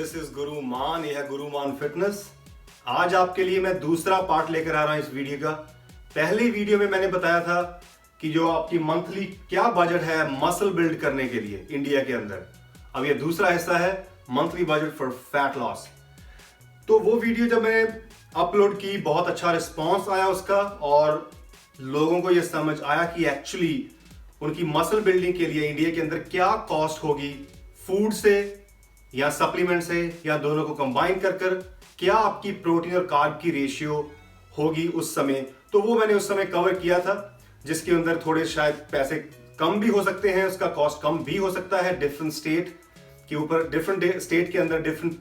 This is गुरु मान, यह है गुरु मान फिटनेस। आज आपके लिए मैं दूसरा पार्ट लेकर आ रहा हूं इस वीडियो का। पहली वीडियो में मैंने बताया था कि जो आपकी मंथली क्या बजट है मसल बिल्ड करने के लिए इंडिया के अंदर। अब यह दूसरा हिस्सा है monthly budget for fat loss. तो वो वीडियो जब मैंने अपलोड की बहुत अच्छा रिस्पॉन्स आया उसका, और लोगों को यह समझ आया कि एक्चुअली उनकी मसल बिल्डिंग के लिए इंडिया के अंदर क्या कॉस्ट होगी, फूड से या सप्लीमेंट से या दोनों को कंबाइन कर कर क्या आपकी प्रोटीन और कार्ब की रेशियो होगी उस समय। तो वो मैंने उस समय कवर किया था, जिसके अंदर थोड़े शायद पैसे कम भी हो सकते हैं, उसका कॉस्ट कम भी हो सकता है। डिफरेंट स्टेट के ऊपर, डिफरेंट स्टेट के अंदर डिफरेंट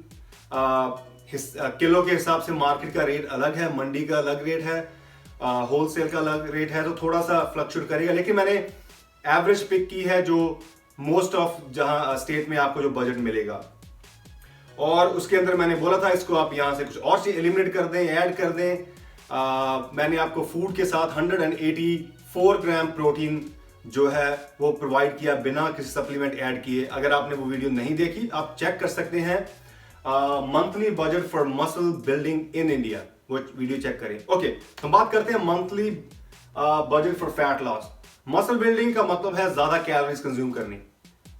किलो के हिसाब से मार्केट का रेट अलग है, मंडी का अलग रेट है, होलसेल का अलग रेट है, तो थोड़ा सा फ्लक्चुएट करेगा। लेकिन मैंने एवरेज पिक की है जो मोस्ट ऑफ जहां स्टेट में आपको जो बजट मिलेगा, और उसके अंदर मैंने बोला था इसको आप यहां से कुछ और चीज एलिमिनेट कर दें, ऐड कर दें। मैंने आपको फूड के साथ 184 ग्राम प्रोटीन जो है वो प्रोवाइड किया बिना किसी सप्लीमेंट ऐड किए। अगर आपने वो वीडियो नहीं देखी आप चेक कर सकते हैं, monthly budget for muscle building in India, वो वीडियो चेक करें। ओके, तो बात करते हैं monthly budget for fat loss. Muscle building का मतलब है ज्यादा कैलोरीज कंज्यूम करनी,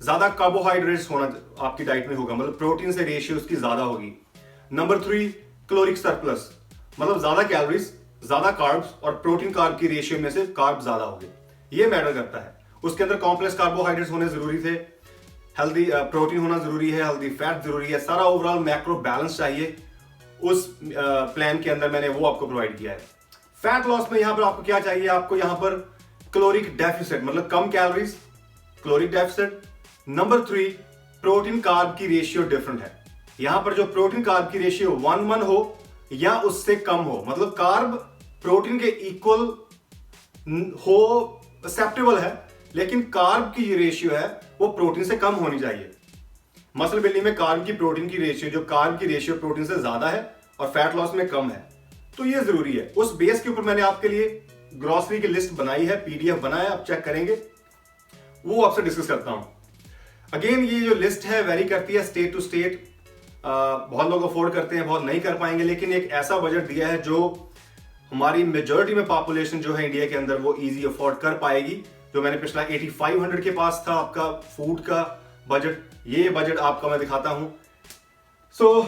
ज्यादा कार्बोहाइड्रेट्स होना आपकी डाइट में होगा, मतलब प्रोटीन से रेशियो उसकी ज्यादा होगी। नंबर 3, कैलोरिक सरप्लस, मतलब ज्यादा कैलोरीज, ज्यादा कार्ब्स और प्रोटीन कार्ब की रेशियो में से कार्ब ज्यादा होंगे, ये मैटर करता है। उसके अंदर कॉम्प्लेक्स कार्बोहाइड्रेट्स होने जरूरी थे, हेल्दी प्रोटीन होना जरूरी है, हेल्दी फैट जरूरी है, सारा ओवरऑल मैक्रो बैलेंस चाहिए। उस प्लान के अंदर मैंने वो आपको प्रोवाइड किया है। फैट लॉस में यहां पर आपको क्या चाहिए, आपको यहां पर कैलोरिक डेफिसिट, मतलब कम calories, caloric deficit. Number 3, protein carb की रेशियो डिफरेंट है। यहां पर जो प्रोटीन कार्ब की रेशियो 1:1 हो या उससे कम हो, मतलब कार्ब प्रोटीन के इक्वल हो एक्सेप्टेबल है, लेकिन कार्ब की रेशियो है वो प्रोटीन से कम होनी चाहिए। मसल बिल्डिंग में कार्ब की प्रोटीन की रेशियो, जो कार्ब की रेशियो प्रोटीन से ज्यादा है और फैट लॉस में कम है, तो ये जरूरी है। उस बेस के ऊपर मैंने आपके लिए ग्रोसरी की लिस्ट बनाई है, पीडीएफ बनाया, आप चेक करेंगे, वो आपसे डिस्कस करता हूं। अगेन ये जो लिस्ट है वेरी करती है स्टेट टू स्टेट। बहुत लोग अफोर्ड करते हैं, बहुत नहीं कर पाएंगे, लेकिन एक ऐसा बजट दिया है जो हमारी मेजॉरिटी में पॉपुलेशन जो है इंडिया के अंदर वो इजी अफोर्ड कर पाएगी। जो मैंने पिछला 8500 के पास था आपका फूड का बजट, ये बजट आपका मैं दिखाता हूं। सो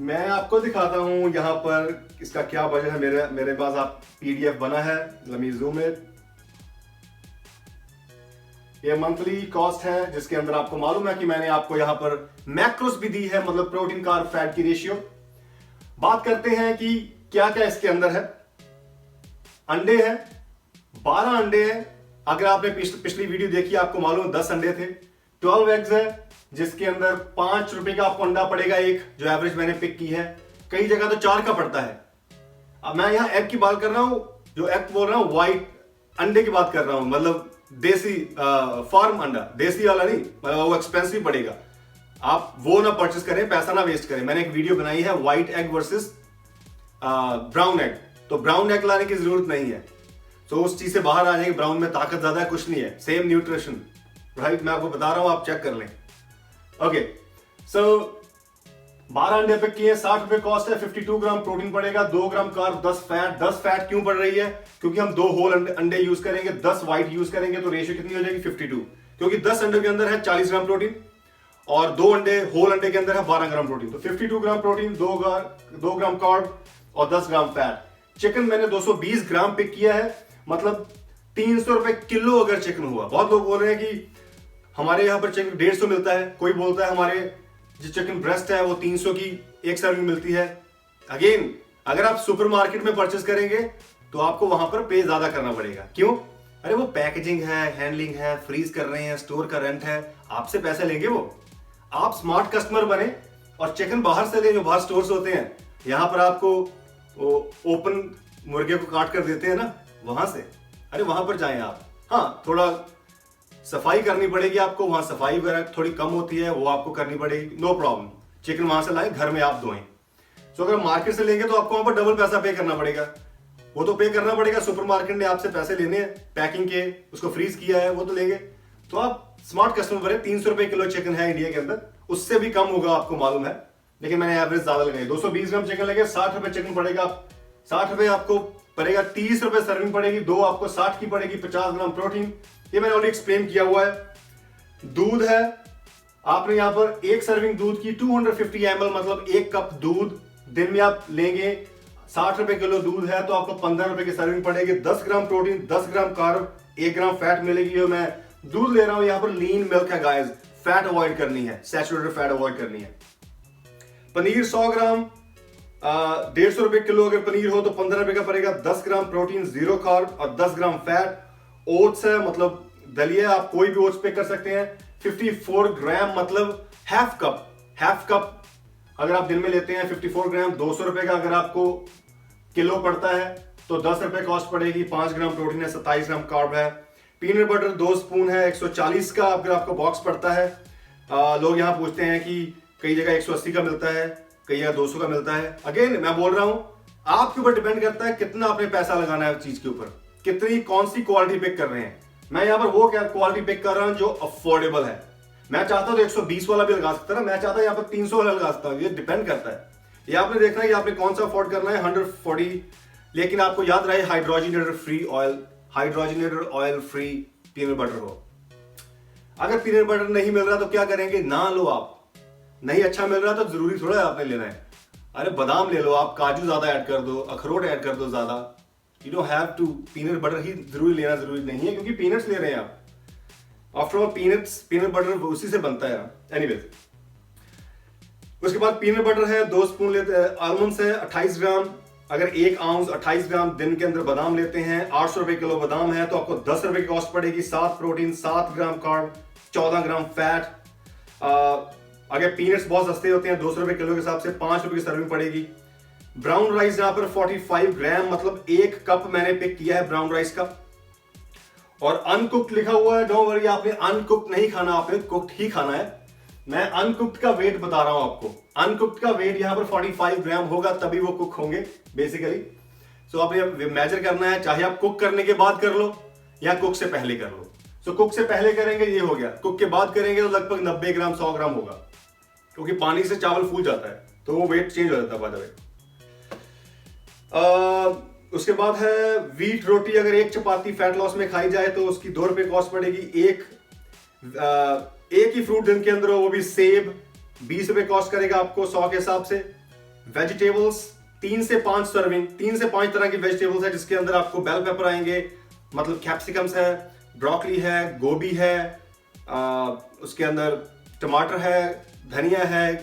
मैं आपको दिखाता हूं यहां पर इसका क्या बजट है। मेरे पास आप पीडीएफ बना है, लेट मी ज़ूम इट। ये मंथली कॉस्ट है, जिसके अंदर आपको मालूम है कि मैंने आपको यहां पर मैक्रोस भी दी है, मतलब प्रोटीन कार्ब फैट की रेशियो। बात करते हैं कि क्या क्या इसके अंदर है। अंडे हैं, 12 अंडे हैं। अगर आपने पिछली वीडियो देखी आपको मालूम 10 अंडे थे। 12 एग्स है, जिसके अंदर 5 रुपए का आपको अंडा पड़ेगा एक, जो एवरेज मैंने पिक की है। कई जगह तो 4 का पड़ता है। अब मैं यहां एग की बात कर रहा हूं, जो एग बोल रहा हूं व्हाइट अंडे की बात कर रहा हूं, मतलब देसी फार्म अंडा, देसी वाला नहीं, मतलब वो एक्सपेंसिव पड़ेगा। आप वो ना परचेस करें, पैसा ना वेस्ट करें। मैंने एक वीडियो बनाई है white egg versus brown egg, तो ब्राउन एग लाने की जरूरत नहीं है। तो उस चीज से बाहर आ जाएंगे, ब्राउन में ताकत ज्यादा है, कुछ नहीं है, सेम न्यूट्रिशन, राइट। मैं आपको बता रहा हूं, आप चेक कर लें। ओके, सो 12 अंडे पिक किए, 60 रुपए कॉस्ट है, 52 ग्राम प्रोटीन पड़ेगा, 2 ग्राम कार्ब, 10 फैट। 10 फैट क्यों पड़ रही है? क्योंकि हम 2 होल अंडे यूज करेंगे, 10 व्हाइट यूज करेंगे, तो रेशियो कितनी हो जाएगी 52। क्योंकि 10 अंडे के अंदर है 40 ग्राम प्रोटीन और 2 अंडे होल अंडे के अंदर है 12 ग्राम प्रोटीन, तो 52 ग्राम प्रोटीन, 2 ग्राम कार्ब और 10 ग्राम फैट। चिकन मैंने 220 ग्राम पिक किया है, मतलब 300 रुपए किलो अगर चिकन हुआ। बहुत लोग बोल रहे हैं कि हमारे यहाँ पर चिकन 150 मिलता है, कोई बोलता है हमारे जो चिकन ब्रेस्ट है वो 300 की एक सर्विंग मिलती है। अगेन अगर आप सुपरमार्केट में परचेस करेंगे तो आपको वहां पर पे ज्यादा करना पड़ेगा। क्यों? अरे वो पैकेजिंग है, हैंडलिंग है, फ्रीज कर रहे हैं, स्टोर का रेंट है, आपसे पैसे लेंगे वो। आप स्मार्ट कस्टमर बने और चिकन बाहर से ले, जो बाहर स्टोर्स होते हैं। यहां पर आपको ओपन मुर्गे को काट कर देते हैं ना, वहां से, अरे वहां पर जाएं आप। हाँ, थोड़ा सफाई करनी पड़ेगी आपको, वहां सफाई वगैरह थोड़ी कम होती है, वो आपको करनी पड़ेगी, नो प्रॉब्लम। चिकन वहां से लाए, घर में आप धोएं। तो अगर मार्केट से लेंगे तो आपको वहां पर डबल पैसा पे करना पड़ेगा। वो तो पे करना पड़ेगा, सुपरमार्केट ने आपसे पैसे लेने हैं, पैकिंग के, उसको फ्रीज किया है, वो तो लेंगे। तो आप स्मार्ट कस्टमर बने। 300 रुपए किलो चिकन है इंडिया के अंदर, उससे भी कम होगा आपको मालूम है, लेकिन मैंने एवरेज ज्यादा लगाई। 220 ग्राम चिकन लगे, 60 रुपए चिकन पड़ेगा, 60 रुपए आपको पड़ेगा, 30 रुपए सर्विंग पड़ेगी, दो आपको 60 की पड़ेगी, 50 ग्राम प्रोटीन, ये मैंने ऑलरेडी एक्सप्लेन किया हुआ है। दूध है, आपने यहां पर एक सर्विंग दूध की 250 ml मतलब एक कप दूध दिन में आप लेंगे। 60 रुपए किलो दूध है तो आपको 15 रुपए की सर्विंग पड़ेगी। 10 ग्राम प्रोटीन, 10 ग्राम कार्ब, 1 ग्राम फैट मिलेगी। मैं दूध ले रहा हूं यहां पर, लीन मिल्क है गाइस, फैट अवॉइड करनी है, सैचुरेटेड फैट अवॉइड करनी है। पनीर 100 ग्राम 150 रुपए किलो अगर पनीर हो तो 15 रुपए का पड़ेगा। 10 ग्राम प्रोटीन, 0 कार्ब और 10 ग्राम फैट। ओट्स है मतलब दलिया, आप कोई भी ओट्स पे कर सकते हैं। 54 ग्राम मतलब हाफ कप अगर आप दिन में लेते हैं 54 ग्राम 200 रुपए का अगर आपको किलो पड़ता है तो 10 रुपए कॉस्ट पड़ेगी। 5 ग्राम प्रोटीन है, 27 ग्राम कार्ब है। पीनट बटर 2 स्पून है, 140 का अगर आपको बॉक्स पड़ता है। लोग यहां पूछते हैं कि कई जगह 180 का मिलता है, कई जगह 200 का मिलता है। अगेन मैं बोल रहा हूं, आपके ऊपर डिपेंड करता है कितना आपने पैसा लगाना है चीज के ऊपर, कितनी कौन सी क्वालिटी पिक कर रहे हैं। मैं यहां पर वो क्वालिटी पिक कर रहा हूं जो अफोर्डेबल है। मैं चाहता हूं तो 120 वाला भी लगा सकता है, मैं चाहता हूं यहां पर 300 वाला लगा सकता हूं, ये डिपेंड करता है। ये आपने देखना है कि आपने कौन सा अफोर्ड करना है। 140, लेकिन आपको याद रहे hydrogenated oil free peanut butter हो। अगर पीनट बटर नहीं मिल रहा तो क्या करेंगे, ना लो आप। नहीं अच्छा मिल रहा तो जरूरी थोड़ा है आपने लेना है। अरे बादाम ले लो आप, काजू ज्यादा ऐड कर दो, अखरोट ऐड कर दो ज्यादा। You don't have to peanut butter ही जरूरी लेना जरूरी नहीं है, क्योंकि पीनट्स ले रहे हैं आप। आफ्टर ऑल पीनट बटर उसी से बनता है। एनीवेज, उसके बाद पीनट बटर है 2 स्पून लेते हैं। आलमंड्स है 28 ग्राम, अगर 1 आउंस 28 ग्राम दिन के अंदर बादाम लेते हैं, 800 रुपए किलो बादाम है तो आपको 10 रुपए की कॉस्ट पड़ेगी। 7 प्रोटीन, 7 ग्राम कार्ब, 14 ग्राम फैट। अगर पीनट्स बहुत सस्ते होते हैं 200 रुपए किलो के हिसाब से 5 रुपए की सर्विंग पड़ेगी। ब्राउन राइस यहां पर 45 ग्राम मतलब 1 कप मैंने पिक किया है ब्राउन राइस का। और अनकुक्ड लिखा हुआ है, डोंट वरी, आपने अनकुक्ड नहीं खाना, आपने कुक्ड ही खाना है। मैं अनकुक्ड का वेट बता रहा हूं आपको। अनकुक्ड का वेट यहां पर 45 ग्राम होगा, तभी वो कुक होंगे बेसिकली। सो आपने मेजर करना है, चाहे आप कुक करने के बाद कर लो या कुक से पहले कर लो। सो कुक से पहले करेंगे ये हो गया, कुक के बाद करेंगे तो लगभग 90 ग्राम 100 ग्राम होगा, क्योंकि पानी से चावल फूल जाता है तो वो वेट चेंज हो जाता है बाय द वे। उसके बाद है व्हीट रोटी, अगर 1 चपाती फैट लॉस में खाई जाए तो उसकी 2 रुपए कॉस्ट पड़ेगी। एक ही फ्रूट दिन के अंदर हो, वो भी सेब, 20 रुपए कॉस्ट करेगा आपको 100 के हिसाब से। वेजिटेबल्स 3 से 5 सर्विंग, 3 से 5 तरह की वेजिटेबल्स है, जिसके अंदर आपको बेल पेपर आएंगे, मतलब कैप्सिकम्स है, ब्रोकली है, गोभी है, उसके अंदर टमाटर है, धनिया है,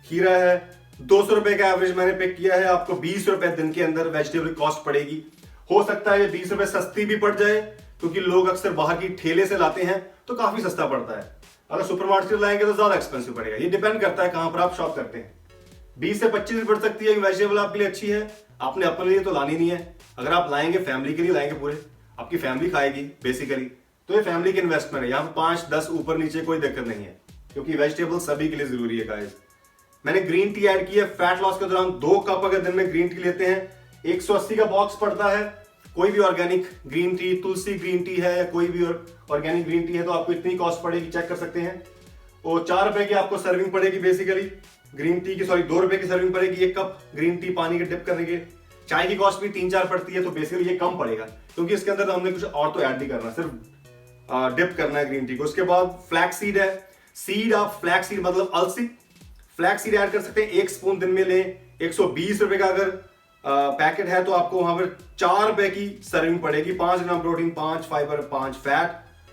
खीरा है। 200 रुपए का एवरेज मैंने पिक किया है। आपको 20 रुपए दिन के अंदर वेजिटेबल कॉस्ट पड़ेगी। हो सकता है ये 20 रुपए सस्ती भी पड़ जाए, क्योंकि लोग अक्सर बाहर की ठेले से लाते हैं तो काफी सस्ता पड़ता है। अगर सुपरमार्केट से लाएंगे तो ज्यादा एक्सपेंसिव पड़ेगा। ये डिपेंड करता है कहां पर आप शॉप करते हैं। 20 से 25 भी पड़ सकती है, वेजिटेबल आपके लिए अच्छी है, आपने अपने लिए तो लानी नहीं है। अगर आप लाएंगे फैमिली के लिए लाएंगे, पूरे आपकी फैमिली खाएगी बेसिकली, तो ये फैमिली की इन्वेस्टमेंट है। यहाँ पर 5-10 ऊपर नीचे कोई दिक्कत नहीं है, क्योंकि वेजिटेबल सभी के लिए जरूरी है गाइस। मैंने ग्रीन टी ऐड की है फैट लॉस के दौरान। 2 कप अगर दिन में ग्रीन टी लेते हैं 180 का बॉक्स पड़ता है। कोई भी ऑर्गेनिक ग्रीन टी, तुलसी ग्रीन टी है या कोई भी ऑर्गेनिक ग्रीन टी है तो आपको इतनी कॉस्ट पड़ेगी, चेक कर सकते हैं। और 4 रुपए की आपको सर्विंग पड़ेगी बेसिकली ग्रीन टी की, 2 रुपए की सर्विंग पड़ेगी 1 कप ग्रीन टी पानी के डिप करने के। चाय की कॉस्ट भी 3-4 पड़ती है, तो बेसिकली ये कम पड़ेगा, क्योंकि इसके अंदर हमने कुछ और तो ऐड नहीं करना, सिर्फ डिप करना है ग्रीन टी को। उसके बाद फ्लैक्स सीड है, सीड ऑफ फ्लैक्स सीड मतलब अलसी, फ्लैक्स सीड ऐड कर सकते हैं। 1 स्पून दिन में लें। 120 रुपए का अगर पैकेट है तो आपको वहां पर 4 रुपए की सर्विंग पड़ेगी। 5 gram protein, 5 fibre, 5 fat.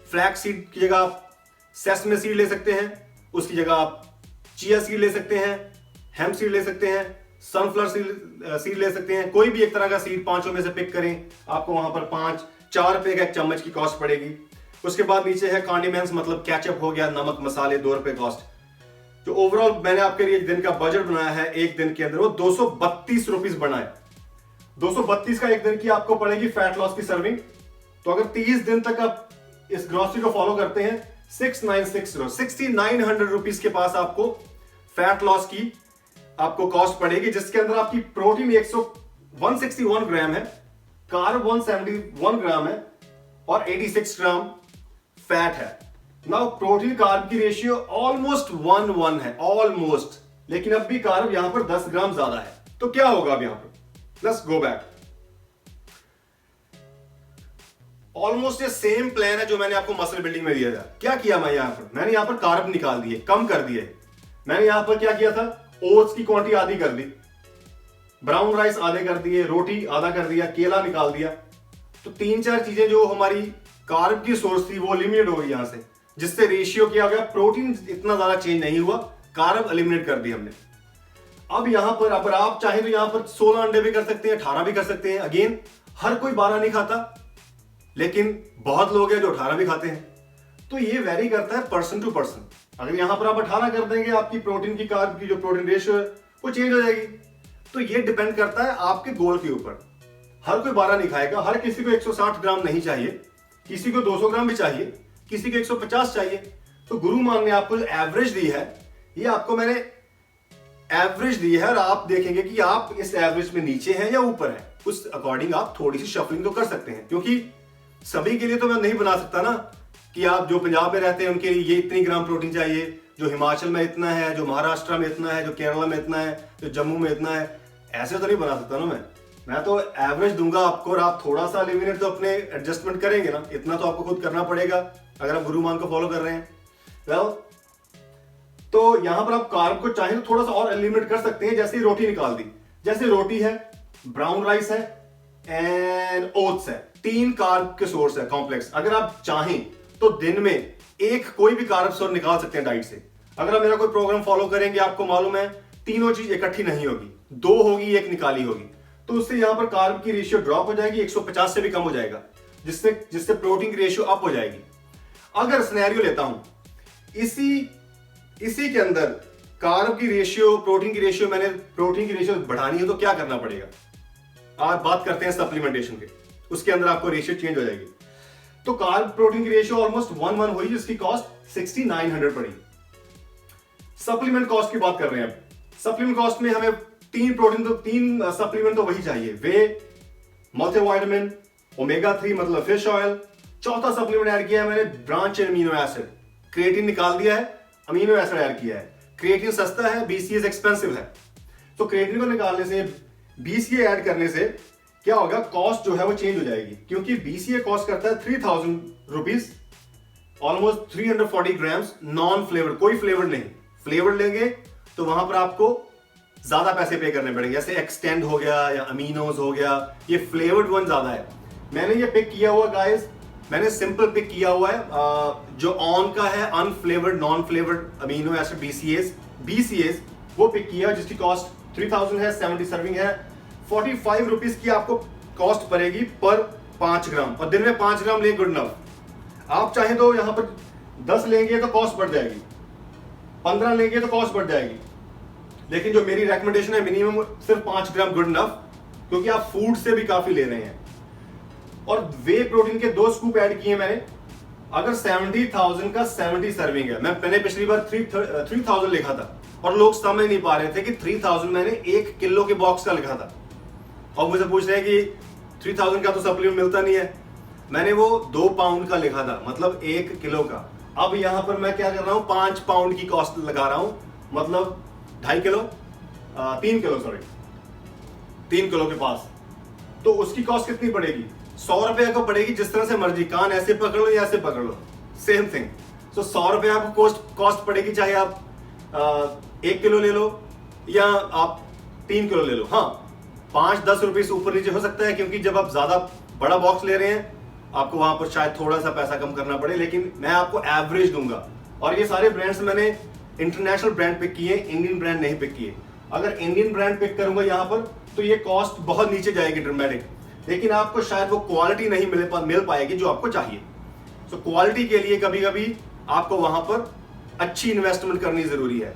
Flax seed की जगह आप सेसमे सीड ले सकते हैं, उसकी जगह आप चिया सीड ले सकते हैं, हेम्प सीड ले सकते हैं, सनफ्लावर सीड ले सकते हैं। कोई भी एक तरह का सीड 5 में से पिक करें, आपको वहां पर 4 रुपए का 1 चम्मच की कॉस्ट पड़ेगी। उसके बाद नीचे है कॉन्डिमेंट्स, मतलब केचप हो गया, नमक मसाले, 2 रुपए कॉस्ट। जो ओवरऑल मैंने आपके लिए एक दिन का बजट बनाया है एक दिन के अंदर, वो 232 रुपीज बना है। 232 का एक दिन की आपको पड़ेगी फैट लॉस की सर्विंग। तो अगर 30 दिन तक आप इस ग्रोसरी को फॉलो करते हैं, 6900 रुपीज के पास आपको फैट लॉस की आपको कॉस्ट पड़ेगी, जिसके अंदर आपकी प्रोटीन 161 ग्राम है, कार्ब 171 ग्राम है और 86 ग्राम फैट है। नाउ प्रोटीन कार्ब की रेशियो ऑलमोस्ट 1:1 है, ऑलमोस्ट, लेकिन अब भी कार्ब यहां पर 10 ग्राम ज्यादा है। तो क्या होगा अब यहां पर? Let's go back. ऑलमोस्ट ये सेम प्लान है जो मैंने आपको मसल बिल्डिंग में दिया था। क्या किया मैं यहां पर? मैंने यहां पर कार्ब निकाल दिए, कम कर दिए। मैंने यहां पर क्या किया था? ओट्स की क्वांटिटी आधी कर दी, ब्राउन राइस आधे कर दिए, रोटी आधा कर दिया, केला निकाल दिया। तो 3-4 चीजें जो हमारी कार्ब की सोर्स थी वो एलिमिनेट हो गई यहां से, जिससे रेशियो क्या हो गया? प्रोटीन इतना ज्यादा चेंज नहीं हुआ, कार्ब एलिमिनेट कर दिया हमने। अब यहां पर अगर आप चाहें तो यहां पर 16 अंडे भी कर सकते हैं, 18 भी कर सकते हैं। अगेन, हर कोई 12 नहीं खाता, लेकिन बहुत लोग हैं जो 18 भी खाते हैं। तो ये वेरी करता है पर्सन टू पर्सन। अगर यहां पर आप 18 कर देंगे, आपकी प्रोटीन की कार्ब की जो प्रोटीन रेशियो है वो चेंज हो जाएगी। तो ये डिपेंड करता है आपके गोल के ऊपर। हर कोई 12 नहीं खाएगा, हर किसी को 160 ग्राम नहीं चाहिए, किसी को 200 ग्राम भी चाहिए, किसी को 150 चाहिए। तो गुरु मान ने आपको जो एवरेज दी है, ये आपको मैंने एवरेज दी है, और आप देखेंगे कि आप इस एवरेज में नीचे हैं या ऊपर हैं। उस अकॉर्डिंग आप थोड़ी सी शफलिंग तो कर सकते हैं, क्योंकि सभी के लिए तो मैं नहीं बना सकता ना कि आप जो पंजाब में रहते हैं उनके लिए ये इतनी ग्राम प्रोटीन चाहिए, जो हिमाचल में इतना है, जो महाराष्ट्र में इतना है, जो केरला में इतना है, जो जम्मू में इतना है। ऐसे तो नहीं बना सकता ना मैं तो एवरेज दूंगा आपको, और आप थोड़ा सा एलिमिनेट तो अपने एडजस्टमेंट करेंगे ना, इतना तो आपको खुद करना पड़ेगा अगर आप गुरु मान को फॉलो कर रहे हैं। वेल, तो यहां पर आप कार्ब को चाहे तो थोड़ा सा और एलिमिनेट कर सकते हैं। जैसे रोटी निकाल दी, जैसे रोटी है, ब्राउन राइस है एंड ओट्स है, 3 कार्ब के सोर्स है कॉम्प्लेक्स। अगर आप चाहें तो दिन में एक कोई भी कार्ब सोर्स निकाल सकते हैं डाइट से। अगर आप मेरा कोई प्रोग्राम फॉलो करेंगे, आपको मालूम है तीनों चीज इकट्ठी नहीं होगी, 2 होगी, 1 निकाली होगी। तो उससे यहां पर कार्ब की रेशियो ड्रॉप हो जाएगी, 150 से भी कम हो जाएगा, जिससे प्रोटीन की रेशियो अप हो जाएगी। अगर सिनेरियो लेता हूं, इसी के अंदर कार्ब की रेशियो, प्रोटीन की रेशियो, मैंने प्रोटीन की रेशियो बढ़ानी है, तो क्या करना पड़ेगा? आप बात करते हैं सप्लीमेंटेशन के, उसके अंदर आपको रेशियो चेंज हो जाएगी। तो कार्ब प्रोटीन की रेशियो ऑलमोस्ट 1:1 हुई, जिसकी कॉस्ट 6900 पड़ी। सप्लीमेंट कॉस्ट की बात कर रहे हैं अब। सप्लीमेंट कॉस्ट में हमें 3 सप्लीमेंट तो वही चाहिए, वे, मल्टीविटामिन, ओमेगा 3 मतलब फिश ऑयल। चौथा सप्लीमेंट ऐड किया है मैंने ब्रांच अमीनो एसिड, क्रिएटिन निकाल दिया है, अमीनो एसिड ऐड किया है। क्रिएटिन सस्ता है, बीसीए एक्सपेंसिव है। तो क्रिएटिन को निकालने से, बीसीए ऐड करने से क्या होगा? कॉस्ट जो है वो चेंज हो जाएगी, क्योंकि बीसीए कॉस्ट करता है 3000 rupees, almost 340 grams, non flavour, कोई फ्लेवर नहीं। फ्लेवर लेंगे तो वहां पर आपको ज्यादा पैसे पे करने पड़ेंगे, जैसे एक्सटेंड हो गया या अमीनोज हो गया, ये फ्लेवर्ड वन ज्यादा है। मैंने ये पिक किया हुआ गाइस, मैंने सिंपल पिक किया हुआ है जो ऑन का है, unflavoured non flavoured amino acid BCS वो पिक किया, जिसकी कॉस्ट 3000 है, 70 सर्विंग है, 45 रुपीज की आपको कॉस्ट पड़ेगी पर 5 ग्राम, और दिन में 5 ग्राम ले, गुड इनफ। आप चाहें तो यहां पर 10 लेंगे तो कॉस्ट बढ़ जाएगी, 15 लेंगे तो कॉस्ट बढ़ जाएगी, लेकिन जो मेरी रेकमेंडेशन है मिनिमम सिर्फ 5 ग्राम, गुड इनफ, क्योंकि आप फूड से भी काफी ले रहे हैं। और वे प्रोटीन के 2 स्कूप ऐड किए मैंने। अगर 70,000 का 70 सर्विंग है, मैंने पिछली बार 3000 लिखा था और लोग समझ नहीं पा रहे थे कि 3000 मैंने 1 किलो के बॉक्स का लिखा था, और मुझे पूछ रहे हैं कि 3000 का तो सप्लीमेंट मिलता नहीं है। मैंने वो 2 पाउंड का लिखा था, मतलब 1 किलो का। अब यहां पर मैं क्या कर रहा हूं, 5 पाउंड की कॉस्ट लगा रहा हूं, मतलब 2.5 किलो, 3 किलो, सॉरी 3 किलो के पास। तो उसकी कॉस्ट कितनी पड़ेगी? 100 रुपए को पड़ेगी, जिस तरह से मर्जी, कान ऐसे पकड़ लो या ऐसे पकड़ लो, सेम थिंग। तो 100 रुपए आपको कॉस्ट पड़ेगी, चाहे आप 1 किलो ले लो या आप 3 किलो ले लो। हाँ, 5-10 रुपए से ऊपर नीचे हो सकता है, क्योंकि जब आप ज्यादा बड़ा बॉक्स ले रहे हैं आपको वहां पर शायद थोड़ा सा पैसा कम करना पड़े, लेकिन मैं आपको एवरेज दूंगा। और ये सारे ब्रांड्स मैंने इंटरनेशनल ब्रांड पिक किए, इंडियन ब्रांड नहीं पिक किए। अगर इंडियन ब्रांड पिक करूंगा यहां पर तो ये कॉस्ट बहुत नीचे जाएगी ड्रामेटिक, लेकिन आपको शायद वो क्वालिटी नहीं मिल पाएगी जो आपको चाहिए। तो क्वालिटी के लिए कभी कभी आपको वहां पर अच्छी इन्वेस्टमेंट करनी जरूरी है।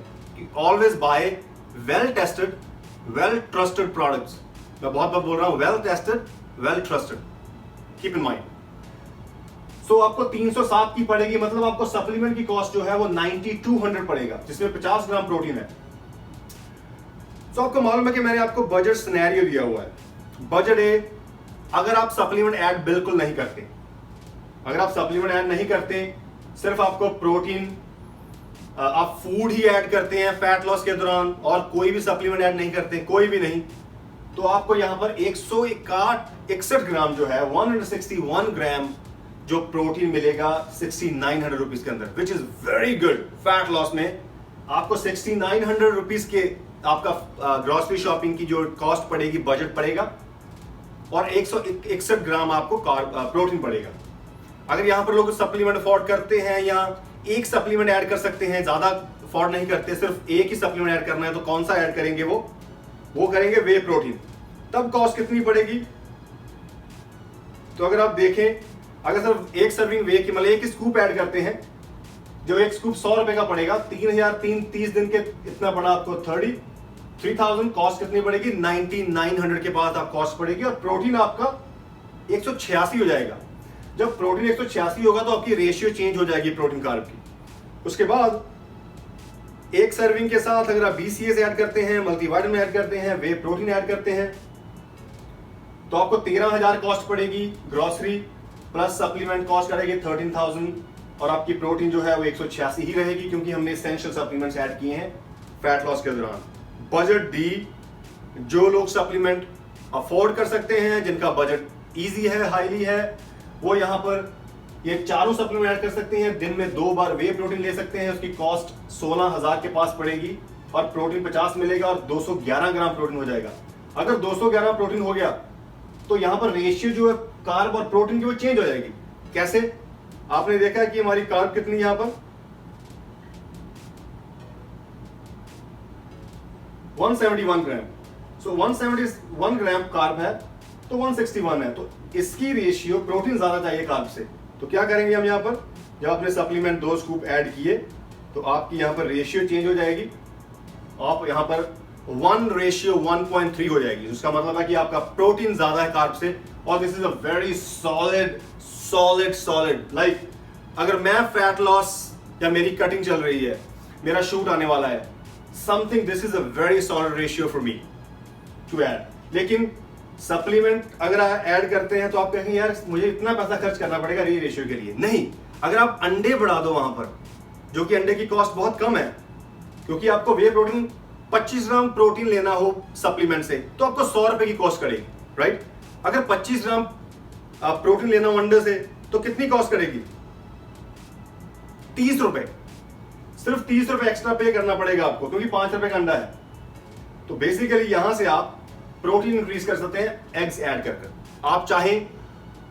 Always buy well tested, well trusted products. मैं बहुत बार बोल रहा हूं, well tested, well trusted, keep in mind. So आपको 307 की पड़ेगी, मतलब आपको सप्लीमेंट की कॉस्ट जो है वो 9200 पड़ेगा, जिसमें 50 ग्राम प्रोटीन है। तो आपको मालूम है कि मैंने आपको बजट सिनेरियो दिया हुआ है। बजट है, अगर आप सप्लीमेंट ऐड बिल्कुल नहीं करते, अगर आप सप्लीमेंट ऐड नहीं करते, सिर्फ आपको प्रोटीन, आप फूड ही ऐड करते हैं फैट लॉस के दौरान और कोई भी सप्लीमेंट ऐड नहीं करते, कोई भी नहीं, तो आपको यहां पर 161 ग्राम जो है 161 ग्राम जो प्रोटीन मिलेगा 6900 रुपीज के अंदर, which is very good. Fat loss में आपको 6900 रुपीज के आपका ग्रोसरी शॉपिंग की जो कॉस्ट पड़ेगी, बजट पड़ेगा, और 161 ग्राम आपको प्रोटीन पड़ेगा। अगर यहां पर लोग सप्लीमेंट अफोर्ड करते हैं या एक सप्लीमेंट ऐड कर सकते हैं, ज्यादा अफोर्ड नहीं करते, सिर्फ एक ही सप्लीमेंट ऐड करना है, तो कौन सा ऐड करेंगे? वो करेंगे वे प्रोटीन। तब कॉस्ट कितनी पड़ेगी? तो अगर आप देखें, अगर सिर्फ एक सर्विंग वे की मतलब एक स्कूप ऐड करते हैं, जो एक स्कूप 100 रुपए का पड़ेगा, 30 दिन के इतना पड़ा आपको 33,000, कॉस्ट कितनी पड़ेगी? 9900 के पास आप कॉस्ट पड़ेगी, और प्रोटीन आपका 186 हो जाएगा। जब प्रोटीन 186 होगा तो आपकी रेशियो चेंज हो जाएगी प्रोटीन कार्ब की। उसके बाद एक सर्विंग के साथ अगर आप BCAAs ऐड करते हैं, मल्टीविटामिन ऐड करते हैं, वे प्रोटीन ऐड करते हैं, तो आपको 13,000 कॉस्ट पड़ेगी ग्रोसरी, प्लस सप्लीमेंट कॉस्ट करेगी 13,000, और आपकी प्रोटीन जो है वो 186 ही रहेगी, क्योंकि हमने एसेंशियल सप्लीमेंट्स ऐड किए हैं फैट लॉस के दौरान। बजट डी, जो लोग सप्लीमेंट अफोर्ड कर सकते हैं, जिनका बजट इजी है, हाईली है, वो यहां पर ये चारों सप्लीमेंट ऐड कर सकते हैं। दिन में 2 बार वे प्रोटीन ले सकते हैं, उसकी कॉस्ट 16,000 के पास पड़ेगी, और प्रोटीन 50 मिलेगा, और 211 ग्राम प्रोटीन हो जाएगा। अगर 211 प्रोटीन हो गया तो यहां पर रेशियो जो है कार्ब और प्रोटीन की वो चेंज हो जाएगी। कैसे? आपने देखा कि हमारी कार्ब कितनी यहां पर 171 ग्राम, सो 171 ग्राम कार्ब है तो 161 है, तो इसकी रेशियो प्रोटीन ज्यादा चाहिए कार्ब से। तो क्या करेंगे हम यहां पर, जब आपने सप्लीमेंट 2 स्कूप ऐड किए तो आपकी यहां पर रेशियो चेंज हो जाएगी, आप यहां पर 1:1.3 हो जाएगी। उसका मतलब है कि आपका प्रोटीन ज्यादा है कार्ब से, और this is a very solid like, अगर मैं फैट लॉस या मेरी कटिंग चल रही है, मेरा शूट आने वाला है, something, this is a very solid ratio for me to add. लेकिन सप्लीमेंट अगर आप ऐड करते हैं तो आप कहेंगे यार मुझे इतना पैसा खर्च करना पड़ेगा ये रेशियो के लिए। नहीं, अगर आप अंडे बढ़ा दो वहां पर, जो कि अंडे की कॉस्ट बहुत कम है, क्योंकि आपको वे प्रोटीन 25 ग्राम प्रोटीन लेना हो सप्लीमेंट से तो आपको 100 रुपए की कॉस्ट करेगी, राइट? अगर 25 ग्राम प्रोटीन लेना हो अंडे से तो कितनी कॉस्ट करेगी? 30 रुपए। सिर्फ 30 रुपए एक्स्ट्रा पे करना पड़ेगा आपको, क्योंकि 5 रुपए का अंडा है। तो बेसिकली यहां से आप प्रोटीन इंक्रीज कर सकते हैं एग्स ऐड कर। आप चाहें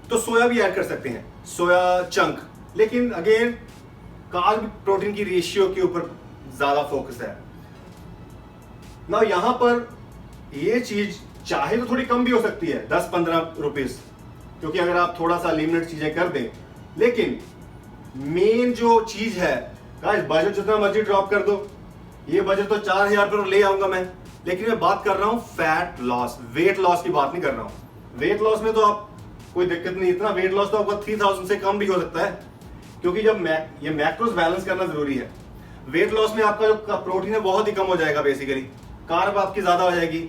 तो सोया भी ऐड कर सकते हैं, सोया चंक, लेकिन अगेन कार्ब प्रोटीन की रेशियो के ऊपर ज्यादा फोकस है ना। यहां पर ये चीज चाहे तो थोड़ी कम भी हो सकती है, 10-15 रुपीज, क्योंकि अगर आप थोड़ा सा लिमिटेड चीजें कर दें। लेकिन मेन जो चीज है गाइस, बजट जितना मर्जी ड्रॉप कर दो, ये बजट तो 4,000 पर ले आऊंगा मैं, लेकिन मैं बात कर रहा हूं फैट लॉस, वेट लॉस की बात नहीं कर रहा हूं। वेट लॉस में तो आप कोई दिक्कत नहीं, इतना वेट लॉस तो आपका 3,000 से कम भी हो सकता है, क्योंकि जब ये मैक्रोस बैलेंस करना जरूरी है। वेट लॉस में आपका जो प्रोटीन है बहुत ही कम हो जाएगा, बेसिकली कार्ब आपकी ज्यादा हो जाएगी,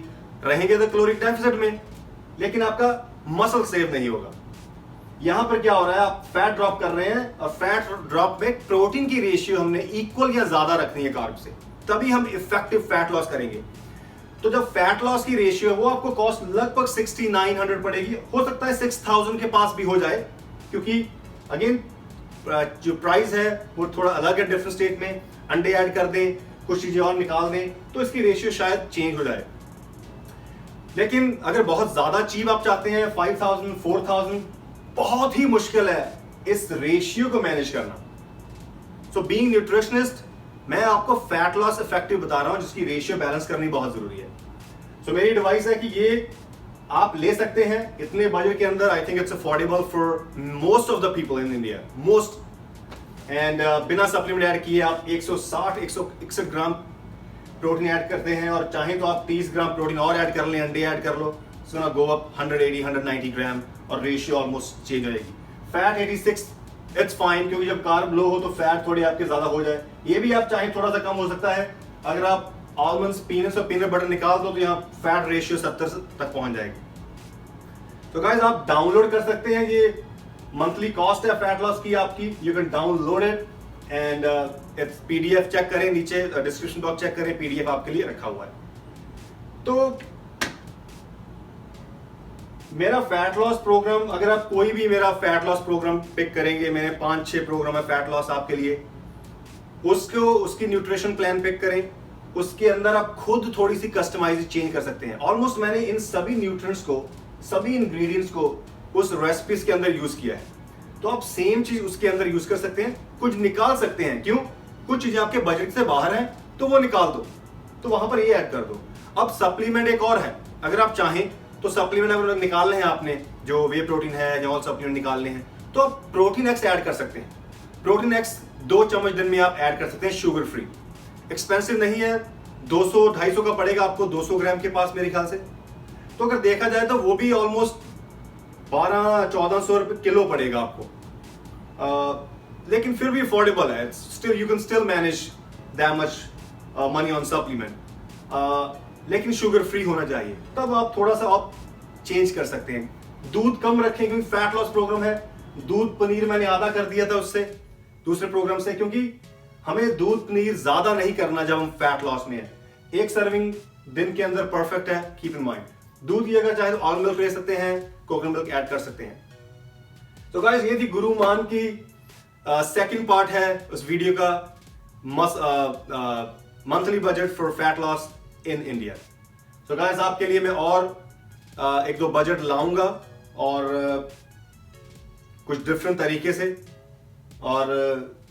रहेंगे तो कैलोरी डेफिसिट में, लेकिन आपका मसल सेव नहीं होगा। यहां पर क्या हो रहा है, आप फैट ड्रॉप कर रहे हैं, और फैट ड्रॉप में प्रोटीन की रेशियो हमने इक्वल या ज्यादा रखनी है कार्ब से, तभी हम इफेक्टिव फैट लॉस करेंगे। तो जब फैट लॉस की रेशियो है वो आपको कॉस्ट लगभग 6900 पड़ेगी, हो सकता है 6000 के पास भी हो जाए, क्योंकि अगेन जो प्राइस है वो थोड़ा अलग है डिफरेंट स्टेट में। अंडे ऐड कर दें, कुछ चीजें और निकाल दें, तो इसकी रेशियो शायद चेंज हो जाए। लेकिन अगर बहुत ज्यादा चीप आप चाहते हैं, 5000 4000, बहुत ही मुश्किल है इस रेशियो को मैनेज करना। सो बीइंग न्यूट्रिशनिस्ट, मैं आपको फैट लॉस इफेक्टिव बता रहा हूं, जिसकी रेशियो बैलेंस करनी बहुत जरूरी है। सो मेरी एडवाइस है कि ये आप ले सकते हैं इतने बजट के अंदर। I think it's affordable for most of the people in India, most, and बिना सप्लीमेंट ऐड किए आप 160-161 ग्राम प्रोटीन ऐड करते हैं, और चाहे तो आप 30 ग्राम प्रोटीन और ऐड कर लें, अंडे ऐड कर लो, सो ना गो अप 180-190 ग्राम, और रेशियो ऑलमोस्ट चेंज हो जाएगी। फैट 86, इट्स फाइन, क्योंकि जब कार्ब लो हो तो फैट थोड़ी आपके ज्यादा हो जाए। ये भी आप चाहे थोड़ा सा कम हो सकता है, अगर आप आलमंड्स, पीनट्स और पीनट बटर निकाल दो तो यहाँ फैट रेशियो 70 तक पहुंच जाएगी। तो गाइस आप डाउनलोड कर सकते हैं ये मंथली कॉस्ट है फैट लॉस की आपकी, you can download it and it's PDF check करें, नीचे डिस्क्रिप्शन बॉक्स चेक करें, पीडीएफ आपके लिए रखा हुआ है। तो मेरा फैट लॉस प्रोग्राम, अगर आप कोई भी मेरा फैट लॉस प्रोग्राम पिक करेंगे, मेरे 5-6 प्रोग्राम है फैट लॉस आपके लिए, उसकी न्यूट्रिशन प्लान पिक करें, उसके अंदर आप खुद थोड़ी सी कस्टमाइज चेंज कर सकते हैं। ऑलमोस्ट मैंने इन सभी न्यूट्रिएंट्स को, सभी इंग्रेडिएंट्स को उस रेसिपीज के अंदर यूज किया है, तो आप सेम चीज उसके अंदर यूज कर सकते हैं, कुछ निकाल सकते हैं। क्यों? कुछ चीजें आपके बजट से बाहर हैं तो वो निकाल दो, तो वहां पर ये ऐड कर दो। अब सप्लीमेंट एक और है, अगर आप चाहें तो सप्लीमेंट अगर निकालने हैं आपने, जो वे प्रोटीन है या ऑल सप्लीमेंट निकालने हैं, तो आप प्रोटीन एक्स ऐड कर सकते हैं। प्रोटीन एक्स 2 चम्मच दिन में आप ऐड कर सकते हैं, शुगर फ्री, एक्सपेंसिव नहीं है, 200-250 का पड़ेगा आपको 200 ग्राम के पास मेरे ख्याल से। तो अगर देखा जाए तो वो भी ऑलमोस्ट 1200-1400 रुपए किलो पड़ेगा आपको, लेकिन फिर भी अफोर्डेबल है। Still you can still manage that much money on supplement, लेकिन शुगर फ्री होना चाहिए। तब आप थोड़ा सा आप चेंज कर सकते हैं, दूध कम रखें क्योंकि फैट लॉस प्रोग्राम है। दूध पनीर मैंने आधा कर दिया था उससे, दूसरे प्रोग्राम से, क्योंकि हमें दूध पनीर ज्यादा नहीं करना जब हम फैट लॉस में है। 1 सर्विंग दिन के अंदर परफेक्ट है, कीप इन माइंड। दूध की अगर चाहे तो ऑलमंड मिल्क ले सकते हैं, कोकोनट मिल्क ऐड कर सकते हैं। तो गाइस ये थी गुरु मान की सेकंड पार्ट है उस वीडियो का, monthly budget for fat loss in India. तो गाइस आपके लिए मैं और 1-2 बजट लाऊंगा और कुछ डिफरेंट तरीके से, और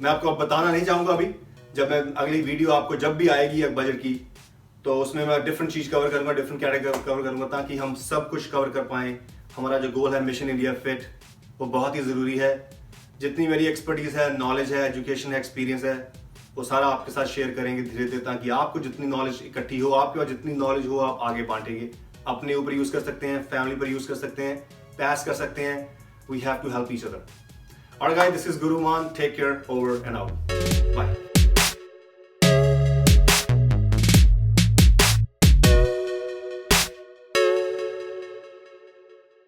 मैं आपको अब बताना नहीं चाहूंगा अभी। जब मैं अगली वीडियो आपको जब भी आएगी बजट की, तो उसमें मैं डिफरेंट चीज कवर करूंगा, डिफरेंट कैटेगरी कवर करूंगा, ताकि हम सब कुछ कवर कर पाएं। हमारा जो गोल है मिशन इंडिया फिट, वो बहुत ही जरूरी है। जितनी मेरी एक्सपर्टीज है, नॉलेज है, एजुकेशन है, एक्सपीरियंस है, वो सारा आपके साथ शेयर करेंगे धीरे धीरे, ताकि आपको जितनी नॉलेज इकट्ठी हो, आपके पास जितनी नॉलेज हो, आप आगे बांटेंगे। अपने ऊपर यूज कर सकते हैं, फैमिली पर यूज कर सकते हैं, पास कर सकते हैं। We have to help each other. Alright guys, this is Guru Man. Take care. Over and out.